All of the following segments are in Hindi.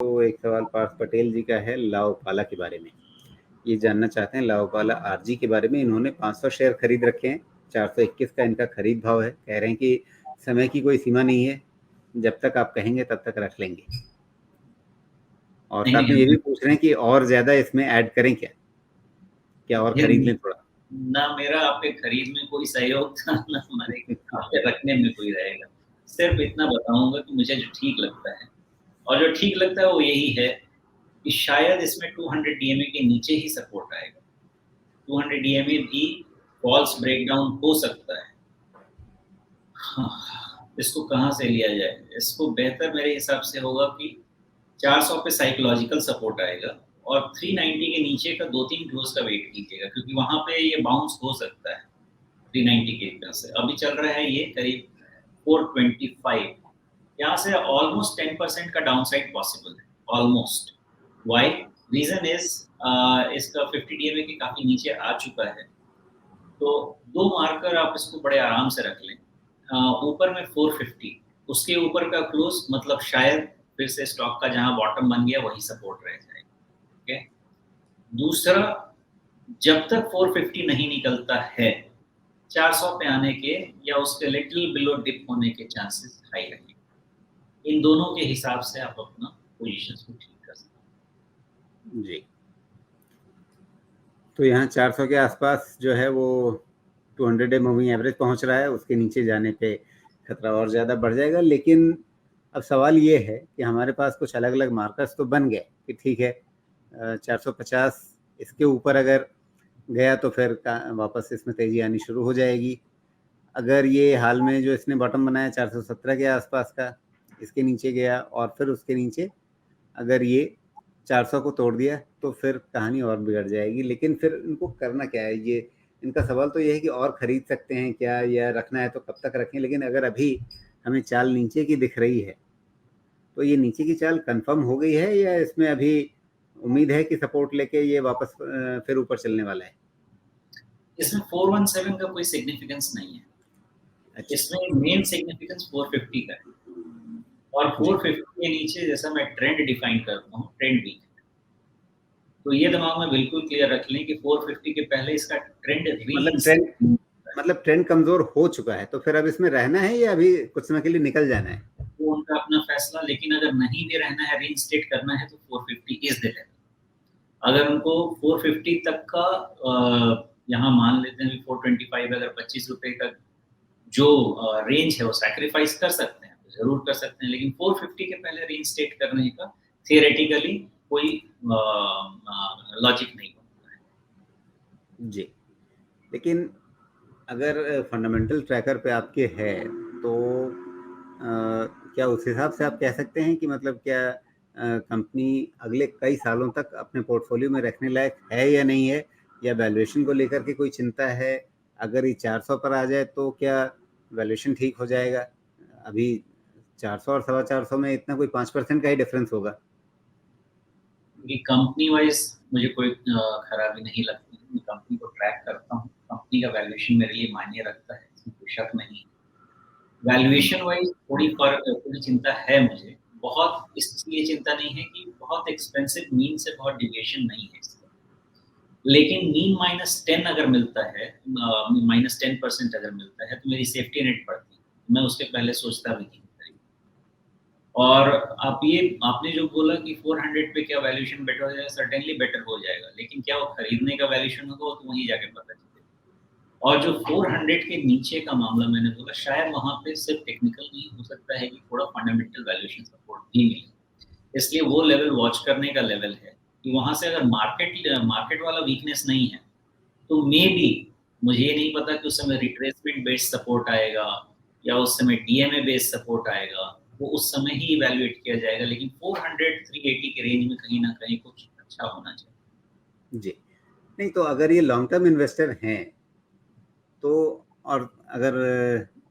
तो एक सवाल पार्थ पटेल जी का है लाओपाला के बारे में। ये जानना चाहते हैं लाओपाला आरजी के बारे में। इन्होंने 500 शेयर खरीद रखे हैं, 421 का इनका खरीद भाव है। कह रहे हैं कि समय की कोई सीमा नहीं है, जब तक आप कहेंगे तब तक रख लेंगे। और नहीं साथ में ये भी नहीं, पूछ रहे हैं कि और ज्यादा इसमें ऐड करें क्या और खरीद लें थोड़ा। ना मेरा आपके खरीद में कोई सहयोग था, ना हमारे आपके रखने में कोई रहेगा। सिर्फ इतना बताऊंगा कि मुझे जो ठीक लगता है, और जो ठीक लगता है वो यही है कि शायद इसमें 200 डीएमए के नीचे ही सपोर्ट आएगा। 200 डीएमए भी फॉल्स ब्रेकडाउन हो सकता है। हाँ, इसको कहाँ से लिया जाए? इसको बेहतर मेरे हिसाब से होगा कि 400 पे साइकोलॉजिकल सपोर्ट आएगा और 390 के नीचे का 2-3 क्लोज का वेट कीजिएगा, क्योंकि वहां पे ये बाउंस हो सकता है 390 के तरफ से। अभी चल रहा है ये करीब 425, यहाँ से ऑलमोस्ट 10% का डाउनसाइड पॉसिबल है, ऑलमोस्ट। व्हाई? रीजन इज इसका 50 डीएमए के काफी नीचे आ चुका है, तो दो मार्कर आप इसको बड़े आराम से रख लें। ऊपर में 450, उसके ऊपर का क्लोज मतलब शायद फिर से स्टॉक का जहां बॉटम बन गया वही सपोर्ट रह जाएगा। ओके, दूसरा, जब तक 450 नहीं निकलता है, 400 पे आने के या उसके लिटिल बिलो डिप होने के चांसेस हाई रहेंगे। इन दोनों के हिसाब से आप अपना पोजीशंस को ठीक कर सकते हैं जी। तो यहाँ 400 के आसपास जो है वो 200 डे मूविंग एवरेज पहुंच रहा है, उसके नीचे जाने पे खतरा और ज़्यादा बढ़ जाएगा। लेकिन अब सवाल ये है कि हमारे पास कुछ अलग अलग मार्कर्स तो बन गए कि ठीक है 450 इसके ऊपर अगर गया तो फिर वापस इसमें तेज़ी आनी शुरू हो जाएगी। अगर ये हाल में जो इसने बॉटम बनाया 417 के आसपास का, इसके नीचे गया और फिर उसके नीचे अगर ये 400 को तोड़ दिया तो फिर कहानी और बिगड़ जाएगी। लेकिन फिर इनको करना क्या है? ये इनका सवाल तो ये है कि और खरीद सकते हैं क्या, या रखना है तो कब तक रखें। लेकिन अगर अभी हमें चाल नीचे की दिख रही है तो ये नीचे की चाल कंफर्म हो गई है, या इसमें अभी उम्मीद है कि सपोर्ट लेके ये वापस फिर ऊपर चलने वाला है? इसमें 417 का कोई सिग्निफिकेंस नहीं है। अच्छा। इसमें मेन सिग्निफिकेंस 450 का है, और 450 के नीचे जैसा मैं ट्रेंड डिफाइन करता हूँ, ट्रेंड वीक है। तो ये दिमाग में बिल्कुल क्लियर रख लें कि 450 के पहले इसका ट्रेंड मतलब ट्रेंड कमजोर हो चुका है, तो फिर अब इसमें रहना है या अभी कुछ समय के लिए निकल जाना है? वो उनका अपना फैसला। लेकिन अगर नहीं भी रहना है, रीइंस्टेट करना है, तो 450 इज द लेवल। अगर उनको 450 तक का यहाँ मान लेते हैं 425, अगर 25 रुपए का जो रेंज है वो सैक्रिफाइस कर सकते हैं तो जरूर कर सकते हैं, लेकिन 450 के पहले रीइंस्टेट करने का थियोरेटिकली कोई लॉजिक नहीं बनता है। जी। लेकिन अगर फंडामेंटल ट्रैकर पे आपके है तो क्या उस हिसाब से आप कह सकते हैं कि मतलब क्या कंपनी अगले कई सालों तक अपने पोर्टफोलियो में रखने लायक है या नहीं है, या वैल्यूएशन को लेकर के कोई चिंता है? अगर ये 400 पर आ जाए तो क्या वैल्यूएशन ठीक हो जाएगा? अभी 400 और 450 में इतना कोई 5% का ही डिफरेंस होगा। क्योंकि कंपनी वाइज मुझे कोई खराबी नहीं लगती। मैं कंपनी को ट्रैक करता हूँ, कंपनी का वैल्यूएशन मेरे लिए मायने रखता है, इसमें कोई शक नहीं। वैल्यूएशन वाइज थोड़ी चिंता है मुझे, बहुत इसलिए चिंता नहीं है कि बहुत एक्सपेंसिव मीन से बहुत डिविएशन नहीं है इसका। लेकिन मीन -10 अगर मिलता है, -10% अगर मिलता है, तो मेरी सेफ्टी नेट बढ़ती है, मैं उसके पहले सोचता भी नहीं। और आपने जो बोला कि 400 पे क्या वैल्यूएशन बेटर हो जाएगा, सर्टेनली बेटर हो जाएगा, लेकिन क्या वो खरीदने का वैल्यूएशन होगा, वो तो वहीं जाके पता चलेगा। और जो 400 के नीचे का मामला मैंने बोला, शायद वहां पे सिर्फ टेक्निकल नहीं हो सकता है कि थोड़ा फंडामेंटल वैल्यूएशन सपोर्ट भी मिले। इसलिए वो लेवल वॉच करने का लेवल है कि वहां से अगर मार्केट वाला वीकनेस नहीं है, तो मे बी, मुझे ये नहीं पता कि उस समय रिट्रेसमेंट बेस्ड सपोर्ट आएगा या उस समय डीएमए बेस्ड सपोर्ट आएगा, वो उस समय ही इवैल्यूएट किया जाएगा। लेकिन 400-380 के रेंज में कहीं ना कहीं कुछ अच्छा होना चाहिए। जी। नहीं तो अगर ये लॉन्ग टर्म इन्वेस्टर हैं तो, और अगर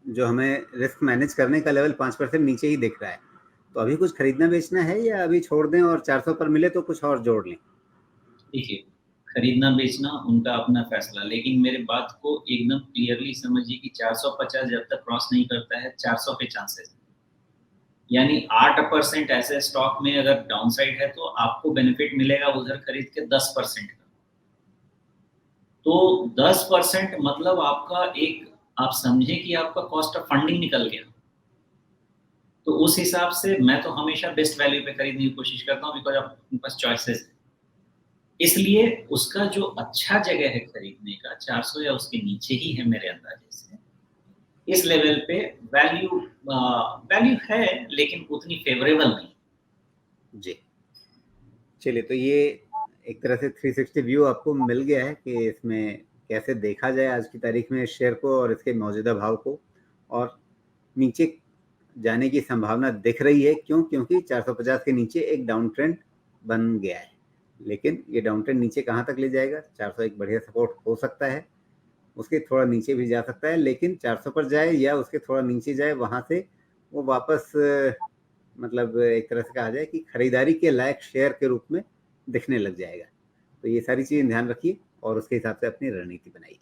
जो हमें रिस्क मैनेज करने का लेवल 5% नीचे ही दिख रहा है, तो अभी कुछ खरीदना बेचना है या अभी छोड़ दें और 400 पर मिले तो कुछ और जोड़ लें? देखिए, खरीदना बेचना उनका अपना फैसला, लेकिन मेरे बात को एकदम क्लियरली समझिए कि 450 जब तक क्रॉस नहीं करता है, 400 पे चांसेस है। यानी 8% ऐसे स्टॉक में अगर डाउन साइड है तो आपको बेनिफिट मिलेगा उधर खरीद के 10% का। तो 10% मतलब आपका एक, आप समझे कि आपका कॉस्ट ऑफ फंडिंग निकल गया। तो उस हिसाब से मैं तो हमेशा बेस्ट वैल्यू पे खरीदने की कोशिश करता हूँ, बिकॉज आपके पास चॉइसेस है। इसलिए उसका जो अच्छा जगह है खरीदने का 400 या उसके नीचे ही है मेरे अंदाजे से। इस लेवल पे वैल्यू वैल्यू है, लेकिन उतनी फेवरेबल नहीं। जी, चलिए, तो ये एक तरह से 360 व्यू आपको मिल गया है कि इसमें कैसे देखा जाए आज की तारीख में शेयर को और इसके मौजूदा भाव को, और नीचे जाने की संभावना दिख रही है। क्यों? क्योंकि 450 के नीचे एक डाउन ट्रेंड बन गया है, लेकिन ये डाउन ट्रेंड नीचे कहाँ तक ले जाएगा? 400 एक बढ़िया सपोर्ट हो सकता है, उसके थोड़ा नीचे भी जा सकता है, लेकिन 400 पर जाए या उसके थोड़ा नीचे जाए, वहाँ से वो वापस मतलब एक तरह से कहा जाए कि खरीदारी के लायक शेयर के रूप में दिखने लग जाएगा। तो ये सारी चीज़ें ध्यान रखिए और उसके हिसाब से अपनी रणनीति बनाइए।